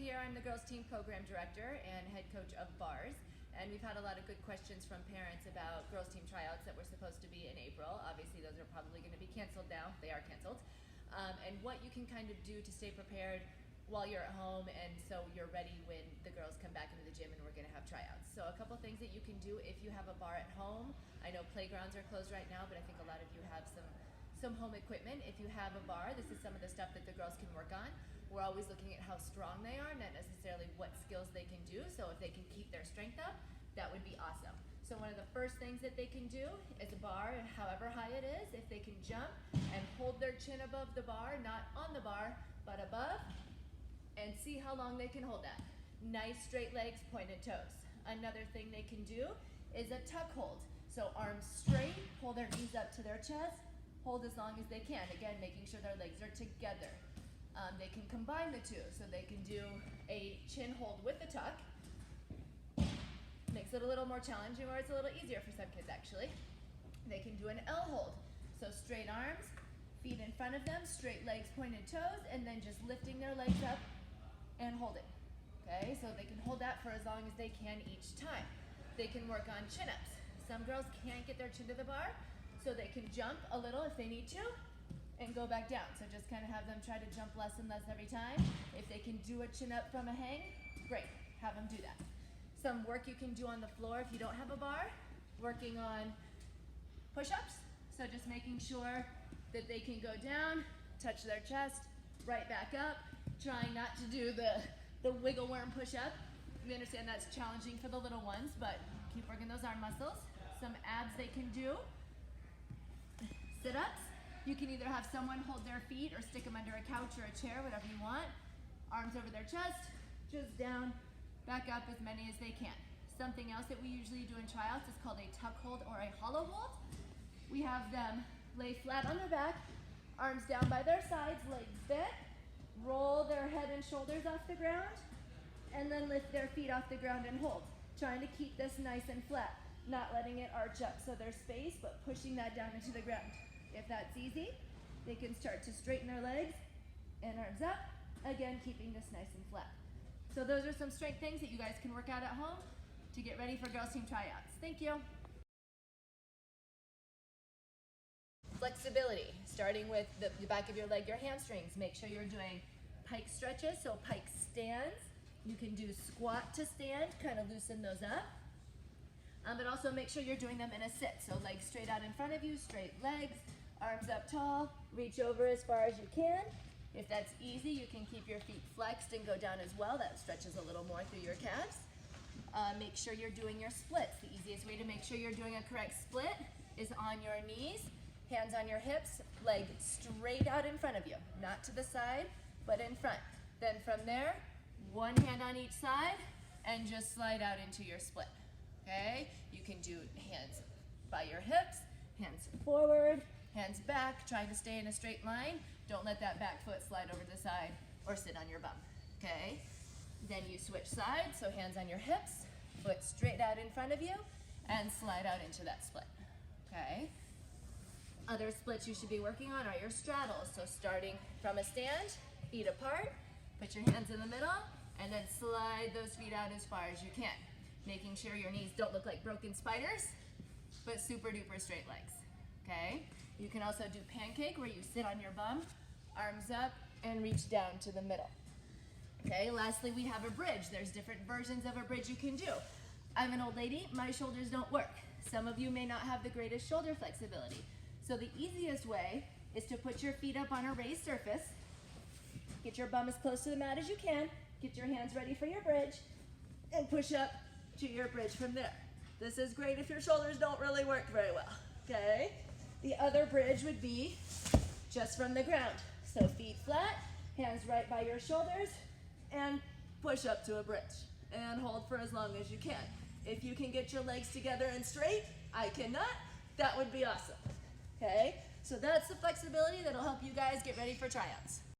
here. I'm the girls team program director and head coach of bars. And we've had a lot of good questions from parents about girls team tryouts that were supposed to be in April. Obviously those are probably going to be canceled now. They are canceled. And what you can kind of do to stay prepared while you're at home and so you're ready when the girls come back into the gym and we're going to have tryouts. So a couple things that you can do if you have a bar at home. I know playgrounds are closed right now, but I think a lot of you have some home equipment. If you have a bar, this is some of the stuff that the girls can work on. We're always looking at how strong they are, not necessarily what skills they can do. So if they can keep their strength up, that would be awesome. So one of the first things that they can do is a bar, however high it is, if they can jump and hold their chin above the bar, not on the bar, but above, and see how long they can hold that. Nice straight legs, pointed toes. Another thing they can do is a tuck hold. So arms straight, pull their knees up to their chest, hold as long as they can. Again, making sure their legs are together. They can combine the two, so they can do a chin hold with the tuck. Makes it a little more challenging, or it's a little easier for some kids actually. They can do an L hold. So straight arms, feet in front of them, straight legs, pointed toes, and then just lifting their legs up and holding. Okay, so they can hold that for as long as they can each time. They can work on chin-ups. Some girls can't get their chin to the bar, so they can jump a little if they need to and go back down. So just kind of have them try to jump less and less every time. If they can do a chin-up from a hang, great, have them do that. Some work you can do on the floor if you don't have a bar, working on push-ups. So just making sure that they can go down, touch their chest, right back up, trying not to do the wiggle worm push-up. We understand that's challenging for the little ones, but keep working those arm muscles. Some abs they can do. Sit-ups. You can either have someone hold their feet or stick them under a couch or a chair, whatever you want. Arms over their chest, just down, back up as many as they can. Something else that we usually do in tryouts is called a tuck hold or a hollow hold. We have them lay flat on their back, arms down by their sides, legs bent, roll their head and shoulders off the ground, and then lift their feet off the ground and hold. Trying to keep this nice and flat, not letting it arch up. So there's space, but pushing that down into the ground. If that's easy, they can start to straighten their legs and arms up. Again, keeping this nice and flat. So those are some strength things that you guys can work out at home to get ready for girls team tryouts. Thank you. Flexibility, starting with the back of your leg, your hamstrings. Make sure you're doing pike stretches, so pike stands. You can do squat to stand, kind of loosen those up. But also make sure you're doing them in a sit. So legs straight out in front of you, straight legs, arms up tall, reach over as far as you can. If that's easy, you can keep your feet flexed and go down as well. That stretches a little more through your calves. Make sure you're doing your splits. The easiest way to make sure you're doing a correct split is on your knees, hands on your hips, leg straight out in front of you. Not to the side, but in front. Then from there, one hand on each side and just slide out into your split. Okay, you can do hands by your hips, hands forward, hands back, trying to stay in a straight line. Don't let that back foot slide over the side or sit on your bum, okay? Then you switch sides, so hands on your hips, foot straight out in front of you, and slide out into that split, okay? Other splits you should be working on are your straddles. So starting from a stand, feet apart, put your hands in the middle, and then slide those feet out as far as you can. Making sure your knees don't look like broken spiders, but super duper straight legs, okay? You can also do pancake where you sit on your bum, arms up, and reach down to the middle. Okay, lastly we have a bridge. There's different versions of a bridge you can do. I'm an old lady, my shoulders don't work. Some of you may not have the greatest shoulder flexibility. So the easiest way is to put your feet up on a raised surface, get your bum as close to the mat as you can, get your hands ready for your bridge, and push up to your bridge from there. This is great if your shoulders don't really work very well, okay? The other bridge would be just from the ground. So feet flat, hands right by your shoulders, and push up to a bridge. And hold for as long as you can. If you can get your legs together and straight, I cannot, that would be awesome, okay? So that's the flexibility that'll help you guys get ready for tryouts.